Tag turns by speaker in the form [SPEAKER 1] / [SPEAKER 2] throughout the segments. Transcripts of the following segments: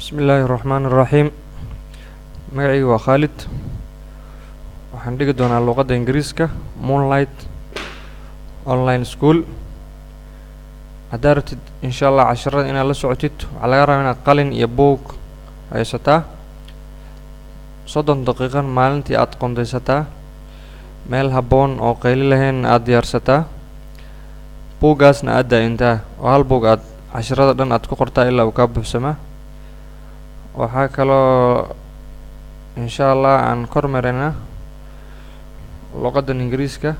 [SPEAKER 1] بسم الله الرحمن الرحيم. magacaygu waa Khalid. waxaan dhigi doonaa luqadda Ingiriiska Moonlight Online School. haddaad rabtid insha Allah casharada inaad la socotid waxaa laga rabaa inaad qalin iyo buug haysataa 30 daqiiqan maalintii aad qondaysataa meel habboon oo qayli lahayn aad diyaarsataa buuggaasna aad daa'intaa oo hal buug aad casharada dhan aad ku qortaa ilaa uu ka buuxsamaa. waxaa kaloo insha Allah aan kormeeraynaa luqadda Ingiriiska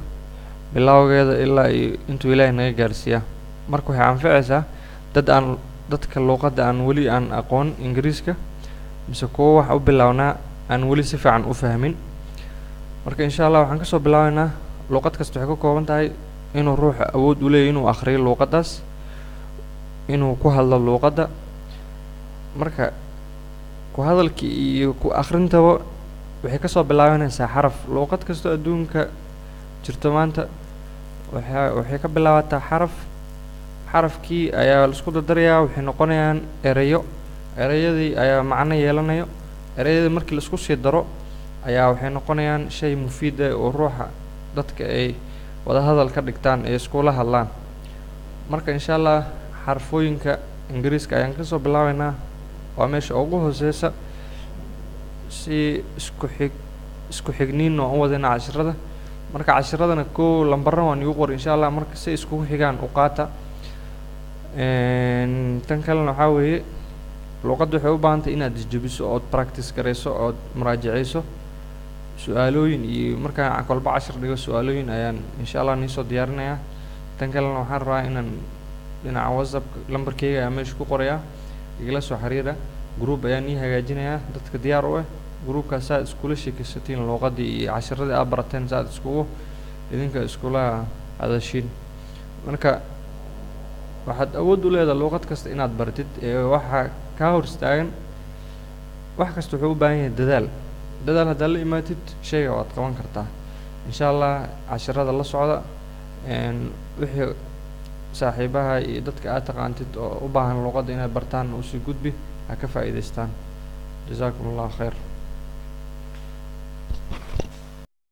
[SPEAKER 1] bilowgeeda ilaa intuu Ilaahay naga gaarsiiyaa. marka waxay anfacaysaa dadka luqadda aan weli aan aqoon Ingiriiska mise kuwa wax u bilownaa aan weli si fiican u fahmin. marka insha Allah waxaan ka soo bilaabaynaa luqad kasta waxay ka kooban tahay inuu ruuxa awood u leeyahay inuu akhriyo luqaddaas, inuu ku hadlo luqadda. marka ku hadalkii iyo ku akhrintaba waxay ka soo bilaabanaysaa xaraf. luqad kasta adduunka jirto maanta waxay ka bilaabataa xaraf. xarafkii ayaa la isku dardarayaa waxay noqonayaan erayo. erayadii ayaa macno yeelanayo. erayadii markii la isku sii daro ayaa waxay noqonayaan shay mufiid ah oo ruuxa dadka ay wada hadal ka dhigtaan ay iskula hadlaan. marka insha Allah xarfooyinka Ingiriiska ayaan ka soo bilaabaynaa. waa meesha ugu hooseysa si isku xigniin oo wadana casharada. marka casharadana koo lambarna waan igu qor insha Allah marka si isku xigaan u qaata. tan kalena waxaa weeye luqadda waxay u baahan tahay inaad isjabiso ood practice garayso ood muraajacayso su-aalooyin iyo markaan kolba cashar dhigo su-aalooyin ayaan insha Allah niisoo diyaarinayaa. tan kalena waxaan rabaa inaan dhinaca WhatsApp lambarkayga ayaa meesha ku qorayaa igala soo xiriira. group ayaan ii hagaajinayaa dadka diyaar u ah groupkaas aad iskula sheekaysatiin luqaddii iyo casharadii aad barateen saad idinka iskula hadashiin. marka waxaad awood u leedahay luqad kasta inaad baratid waxa kaa hor istaagan wax kasta wuxuu u baahan yahay dadaal haddaad la imaatid shayga waad qaban kartaa. insha Allah casharada la socda wixii saaxiibaha iyo dadka aad taqaantid oo u baahan luqadda inaad bartaan u sii gudbi ha ka faa'iidaystaan. jazakumullahu khayr.